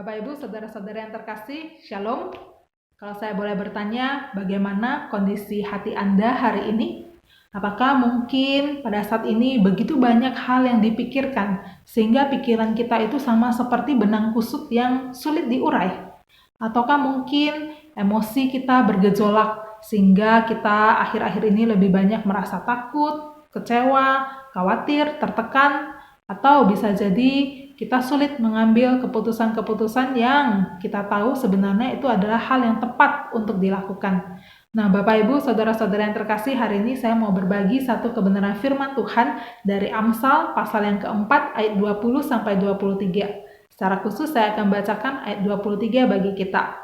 Bapak Ibu, saudara-saudara yang terkasih, Shalom. Kalau saya boleh bertanya, bagaimana kondisi hati Anda hari ini? Apakah mungkin pada saat ini begitu banyak hal yang dipikirkan, sehingga pikiran kita itu sama seperti benang kusut yang sulit diurai? Ataukah mungkin emosi kita bergejolak, sehingga kita akhir-akhir ini lebih banyak merasa takut, kecewa, khawatir, tertekan, atau bisa jadi kita sulit mengambil keputusan-keputusan yang kita tahu sebenarnya itu adalah hal yang tepat untuk dilakukan. Nah, Bapak Ibu, saudara-saudara yang terkasih, hari ini saya mau berbagi satu kebenaran firman Tuhan dari Amsal pasal yang keempat ayat 20 sampai 23. Secara khusus saya akan bacakan ayat 23 bagi kita.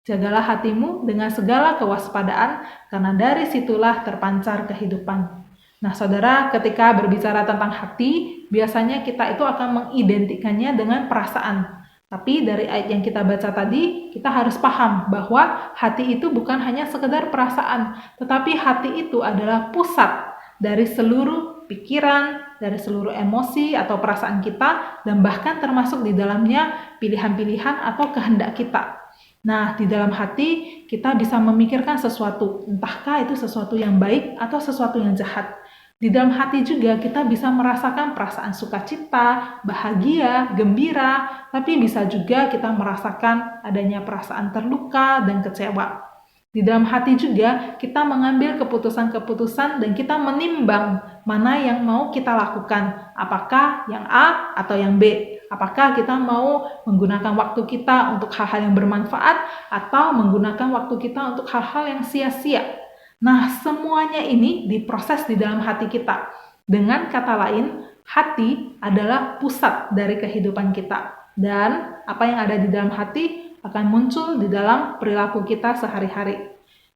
Jagalah hatimu dengan segala kewaspadaan, karena dari situlah terpancar kehidupan. Nah, saudara, ketika berbicara tentang hati, biasanya kita itu akan mengidentikannya dengan perasaan. Tapi dari ayat yang kita baca tadi, kita harus paham bahwa hati itu bukan hanya sekedar perasaan, tetapi hati itu adalah pusat dari seluruh pikiran, dari seluruh emosi atau perasaan kita, dan bahkan termasuk di dalamnya pilihan-pilihan atau kehendak kita. Nah, di dalam hati kita bisa memikirkan sesuatu, entahkah itu sesuatu yang baik atau sesuatu yang jahat. Di dalam hati juga kita bisa merasakan perasaan sukacita, bahagia, gembira, tapi bisa juga kita merasakan adanya perasaan terluka dan kecewa. Di dalam hati juga kita mengambil keputusan-keputusan dan kita menimbang mana yang mau kita lakukan, apakah yang A atau yang B. Apakah kita mau menggunakan waktu kita untuk hal-hal yang bermanfaat atau menggunakan waktu kita untuk hal-hal yang sia-sia. Nah, semuanya ini diproses di dalam hati kita. Dengan kata lain, hati adalah pusat dari kehidupan kita. Dan apa yang ada di dalam hati akan muncul di dalam perilaku kita sehari-hari.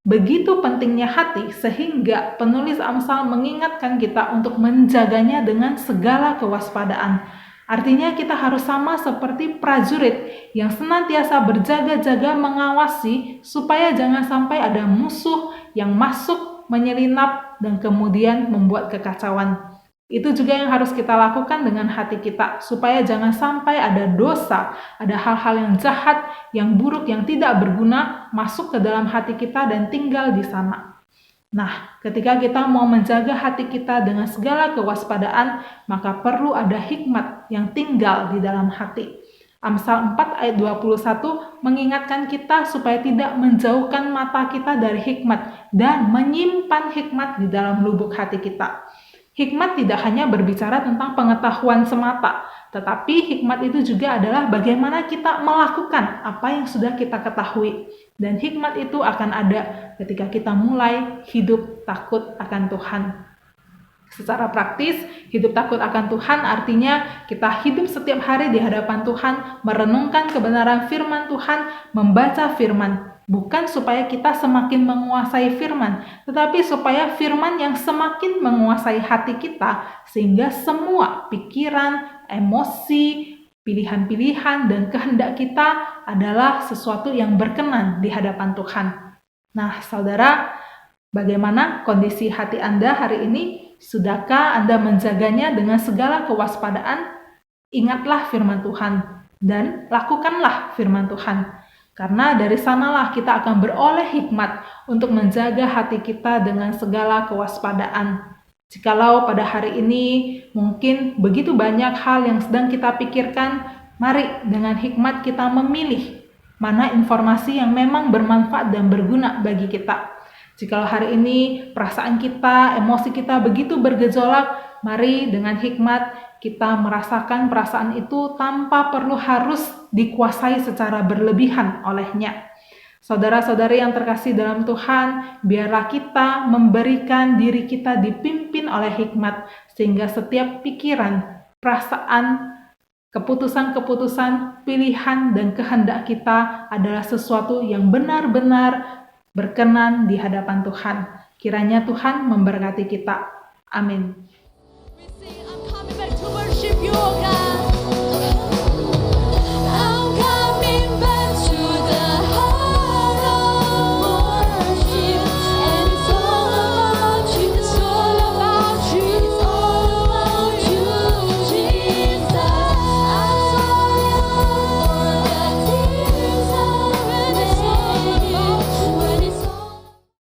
Begitu pentingnya hati sehingga penulis Amsal mengingatkan kita untuk menjaganya dengan segala kewaspadaan. Artinya kita harus sama seperti prajurit yang senantiasa berjaga-jaga mengawasi supaya jangan sampai ada musuh yang masuk, menyelinap, dan kemudian membuat kekacauan. Itu juga yang harus kita lakukan dengan hati kita, supaya jangan sampai ada dosa, ada hal-hal yang jahat, yang buruk, yang tidak berguna masuk ke dalam hati kita dan tinggal di sana. Nah, ketika kita mau menjaga hati kita dengan segala kewaspadaan, maka perlu ada hikmat yang tinggal di dalam hati. Amsal 4 ayat 21 mengingatkan kita supaya tidak menjauhkan mata kita dari hikmat dan menyimpan hikmat di dalam lubuk hati kita. Hikmat tidak hanya berbicara tentang pengetahuan semata, tetapi hikmat itu juga adalah bagaimana kita melakukan apa yang sudah kita ketahui. Dan hikmat itu akan ada ketika kita mulai hidup takut akan Tuhan. Secara praktis, hidup takut akan Tuhan artinya kita hidup setiap hari di hadapan Tuhan, merenungkan kebenaran firman Tuhan, membaca firman. Bukan supaya kita semakin menguasai firman, tetapi supaya firman yang semakin menguasai hati kita, sehingga semua pikiran, emosi, pilihan-pilihan, dan kehendak kita adalah sesuatu yang berkenan di hadapan Tuhan. Nah, saudara, bagaimana kondisi hati Anda hari ini? Sudahkah Anda menjaganya dengan segala kewaspadaan? Ingatlah firman Tuhan dan lakukanlah firman Tuhan. Karena dari sanalah kita akan beroleh hikmat untuk menjaga hati kita dengan segala kewaspadaan. Jikalau pada hari ini mungkin begitu banyak hal yang sedang kita pikirkan, mari dengan hikmat kita memilih mana informasi yang memang bermanfaat dan berguna bagi kita. Jikalau hari ini perasaan kita, emosi kita begitu bergejolak, mari dengan hikmat kita merasakan perasaan itu tanpa perlu harus dikuasai secara berlebihan olehnya. Saudara-saudari yang terkasih dalam Tuhan, biarlah kita memberikan diri kita dipimpin oleh hikmat, sehingga setiap pikiran, perasaan, keputusan-keputusan, pilihan, dan kehendak kita adalah sesuatu yang benar-benar berkenan di hadapan Tuhan. Kiranya Tuhan memberkati kita. Amin. We sing, I'm coming back to worship you, oh God.